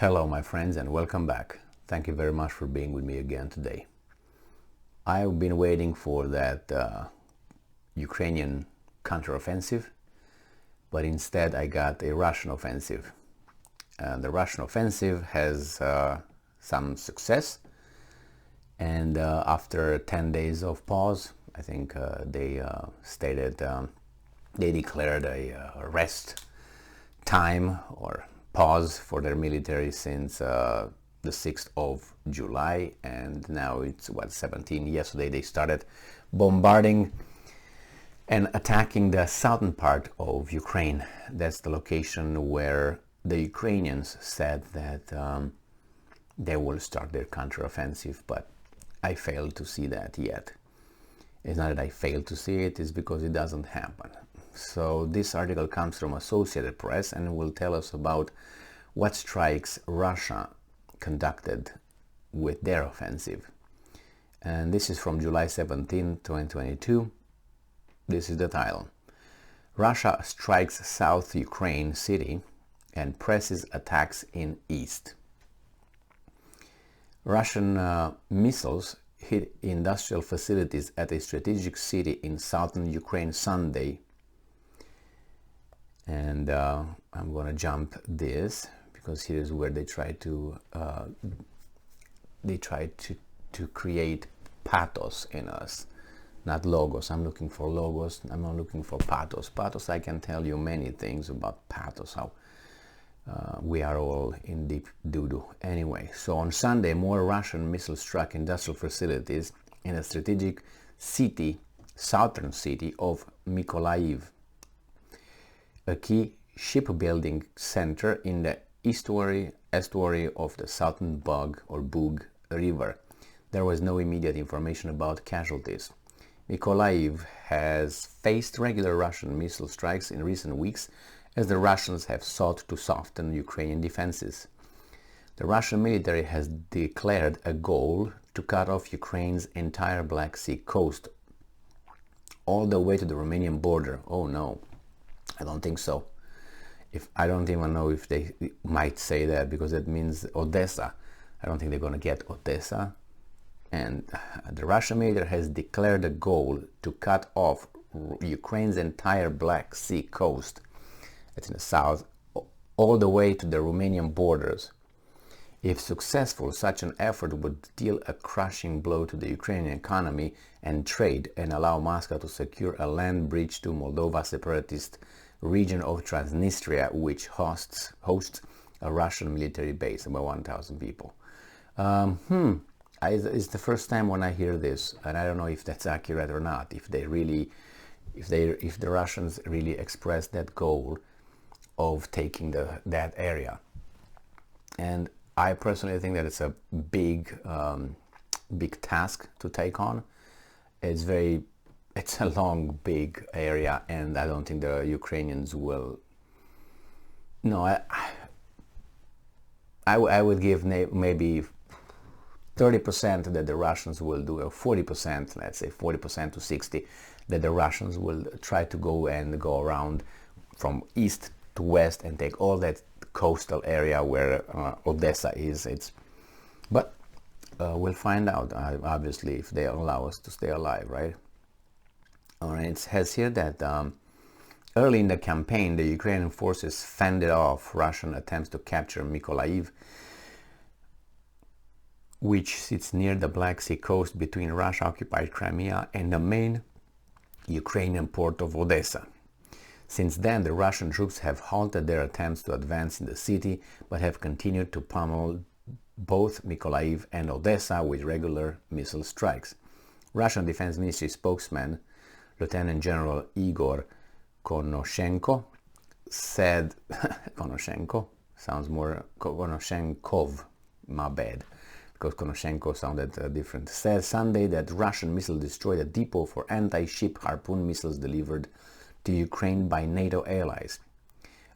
Hello, my friends, and welcome back. Thank you very much for being with me again today. I've been waiting for that Ukrainian counteroffensive, but instead I got a Russian offensive. The Russian offensive has some success, and after 10 days of pause, I think they stated they declared a rest time or pause for their military since the 6th of July, and now it's 17. Yesterday they started bombarding and attacking the southern part of Ukraine. That's the location where the Ukrainians said that they will start their counteroffensive, but I failed to see that yet. It's not that I failed to see it, it's because it doesn't happen. So this article comes from Associated Press and will tell us about what strikes Russia conducted with their offensive. And this is from July 17, 2022. This is the title. Russia strikes South Ukraine city and presses attacks in east. Russian missiles hit industrial facilities at a strategic city in southern Ukraine Sunday. And I'm going to jump this because here's where they try to create pathos in us, not logos. I'm looking for logos. I'm not looking for pathos. Pathos, I can tell you many things about pathos. How we are all in deep doo-doo. Anyway, so on Sunday, more Russian missiles struck industrial facilities in a strategic city, southern city of Mykolaiv, a key shipbuilding center in the estuary of the southern Bug River. There was no immediate information about casualties. Mykolaiv has faced regular Russian missile strikes in recent weeks as the Russians have sought to soften Ukrainian defenses. The Russian military has declared a goal to cut off Ukraine's entire Black Sea coast all the way to the Romanian border. Oh no, I don't think so. I don't even know if they might say that, because that means Odessa. I don't think they're going to get Odessa. And the Russian military has declared a goal to cut off Ukraine's entire Black Sea coast. It's in the south, all the way to the Romanian borders. If successful, such an effort would deal a crushing blow to the Ukrainian economy and trade and allow Moscow to secure a land bridge to Moldova separatist region of Transnistria, which hosts a Russian military base, about 1,000 people. It's the first time when I hear this, and I don't know if that's accurate or not. If the Russians really express that goal of taking that area, and I personally think that it's a big task to take on. It's a long, big area, and I don't think the Ukrainians will. No, I would give maybe 30% that the Russians will do, or 40%, let's say 40% to 60%, that the Russians will try to go around from east to west and take all that coastal area where Odessa is. But we'll find out, obviously, if they allow us to stay alive, right? All right, it says here that early in the campaign, the Ukrainian forces fended off Russian attempts to capture Mykolaiv, which sits near the Black Sea coast between Russia-occupied Crimea and the main Ukrainian port of Odessa. Since then, the Russian troops have halted their attempts to advance in the city, but have continued to pummel both Mykolaiv and Odessa with regular missile strikes. Russian Defense Ministry spokesman Lieutenant General Igor Konoshenko said, Konoshenko sounds more, Konoshenkov, my bad, because Konoshenko sounded different, said Sunday that Russian missiles destroyed a depot for anti-ship Harpoon missiles delivered to Ukraine by NATO allies,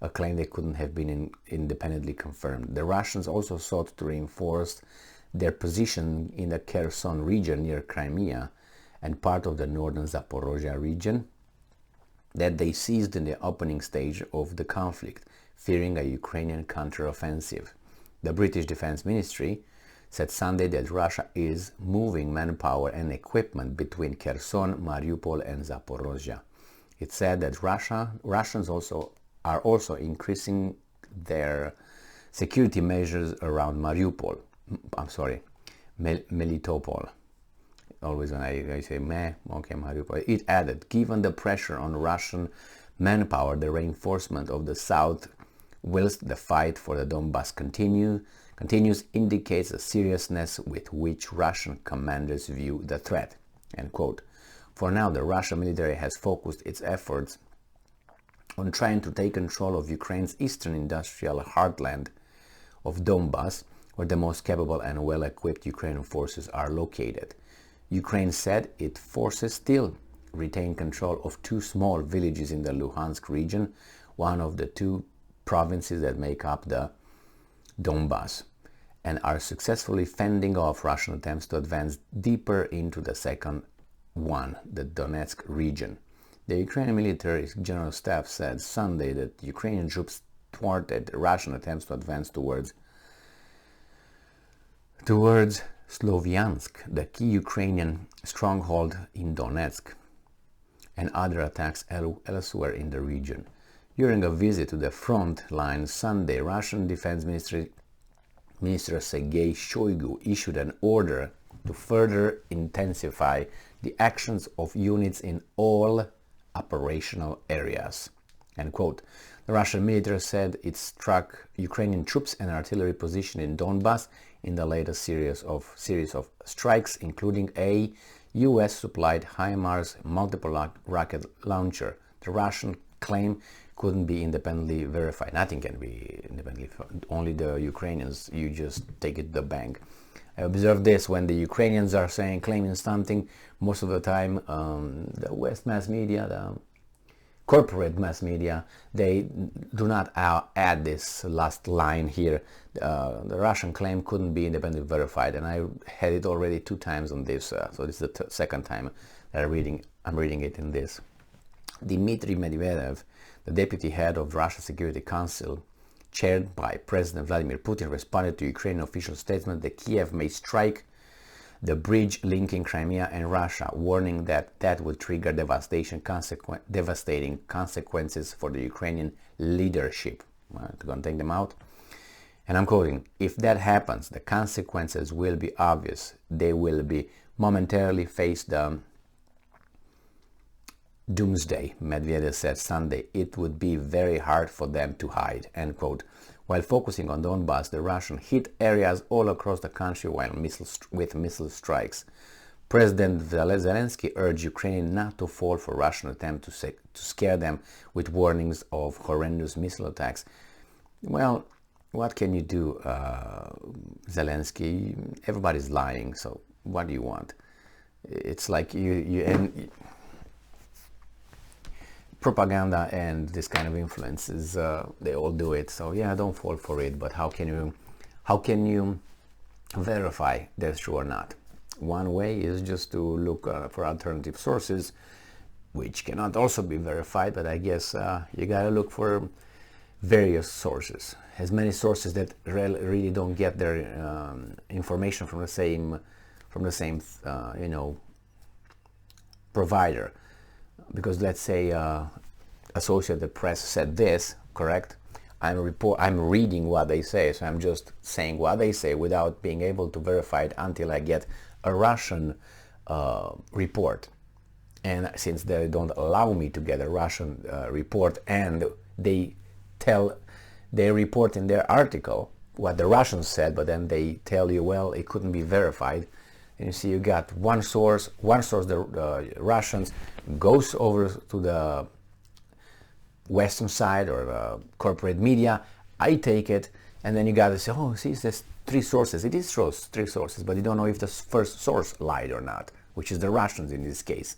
a claim they couldn't have been independently confirmed. The Russians also sought to reinforce their position in the Kherson region near Crimea and part of the northern Zaporozhye region that they seized in the opening stage of the conflict, fearing a Ukrainian counteroffensive. The British Defense Ministry said Sunday that Russia is moving manpower and equipment between Kherson, Mariupol and Zaporozhye. It said that Russians are also increasing their security measures around Melitopol. Always when I say Mariupol. It added, given the pressure on Russian manpower, the reinforcement of the south whilst the fight for the Donbass continues indicates the seriousness with which Russian commanders view the threat. End quote. For now, the Russian military has focused its efforts on trying to take control of Ukraine's eastern industrial heartland of Donbass, where the most capable and well-equipped Ukrainian forces are located. Ukraine said its forces still retain control of two small villages in the Luhansk region, one of the two provinces that make up the Donbass, and are successfully fending off Russian attempts to advance deeper into the second one, the Donetsk region. The Ukrainian military general staff said Sunday that Ukrainian troops thwarted Russian attempts to advance towards Slovyansk, the key Ukrainian stronghold in Donetsk, and other attacks elsewhere in the region. During a visit to the front line Sunday, Russian Defense Minister Sergei Shoigu issued an order to further intensify the actions of units in all operational areas. End quote. The Russian military said it struck Ukrainian troops and artillery positions in Donbass in the latest series of strikes, including a US-supplied HIMARS multiple rocket launcher. The Russian claim couldn't be independently verified. Nothing can be independently, only the Ukrainians, you just take it to the bank. I observed this when the Ukrainians are claiming something, most of the time the West mass media, the corporate mass media, they do not add this last line here. The Russian claim couldn't be independently verified, and I had it already 2 times on this, so this is the second time that I'm reading it in this. Dmitry Medvedev, the deputy head of Russia's Security Council, chaired by President Vladimir Putin, responded to Ukrainian official statement that Kiev may strike the bridge linking Crimea and Russia, warning that would trigger devastating consequences for the Ukrainian leadership. I'm going to take them out. And I'm quoting, if that happens, the consequences will be obvious. They will be momentarily face the doomsday, Medvedev said Sunday. It would be very hard for them to hide, end quote. While focusing on Donbass, the Russians hit areas all across the country with missile strikes. President Zelensky urged Ukraine not to fall for Russian attempt to scare them with warnings of horrendous missile attacks. Well, what can you do, Zelensky? Everybody's lying, so what do you want? It's like propaganda and this kind of influences, they all do it. So yeah, don't fall for it. But how can you verify that's true or not? One way is just to look for alternative sources, which cannot also be verified. But I guess you gotta look for various sources, as many sources that really don't get their information from the same provider. Because let's say Associated Press said this, correct? I'm reading what they say, so I'm just saying what they say without being able to verify it until I get a Russian report. And since they don't allow me to get a Russian report, and they report in their article what the Russians said, but then they tell you, well, it couldn't be verified. And you see, you got one source, the Russians, goes over to the Western side or the corporate media. I take it, and then you got to say, oh, see, there's 3 sources. It is 3 sources, but you don't know if the first source lied or not, which is the Russians in this case.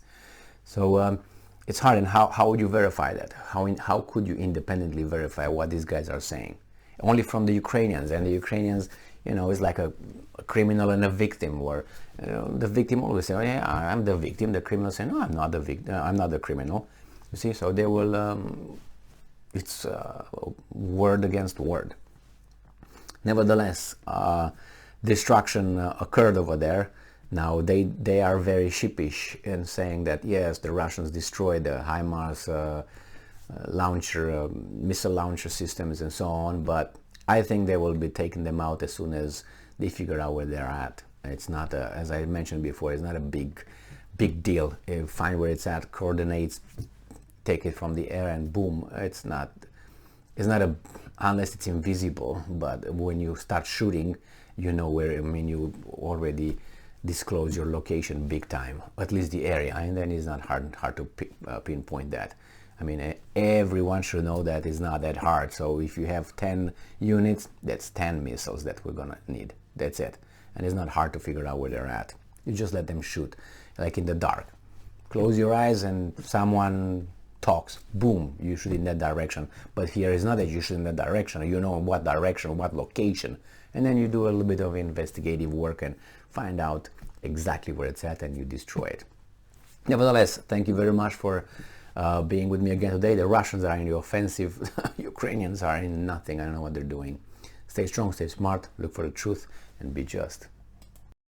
So it's hard. And how would you verify that? How could you independently verify what these guys are saying? Only from the Ukrainians, and the Ukrainians, is like a criminal and a victim, where the victim always say, oh, yeah, I'm the victim. The criminal say, no, I'm not the victim. I'm not the criminal. You see, so they will, it's word against word. Nevertheless, destruction occurred over there. Now they are very sheepish in saying that yes, the Russians destroyed the HIMARS launcher, missile launcher systems and so on, but I think they will be taking them out as soon as they figure out where they're at. It's not as I mentioned before, it's not a big deal. Find where it's at, coordinates, take it from the air, and boom, it's not a, unless it's invisible, but when you start shooting, you know where. I mean, you already disclose your location big time, at least the area, and then it's not hard to pinpoint that. I mean, everyone should know that it's not that hard. So if you have 10 units, that's 10 missiles that we're gonna need. That's it. And it's not hard to figure out where they're at. You just let them shoot, like in the dark. Close your eyes and someone talks, boom, you shoot in that direction. But here is not that you shoot in that direction. You know in what direction, what location. And then you do a little bit of investigative work and find out exactly where it's at, and you destroy it. Nevertheless, thank you very much for being with me again today. The Russians are in the offensive. Ukrainians are in nothing. I don't know what they're doing. Stay strong, stay smart, look for the truth, and be just.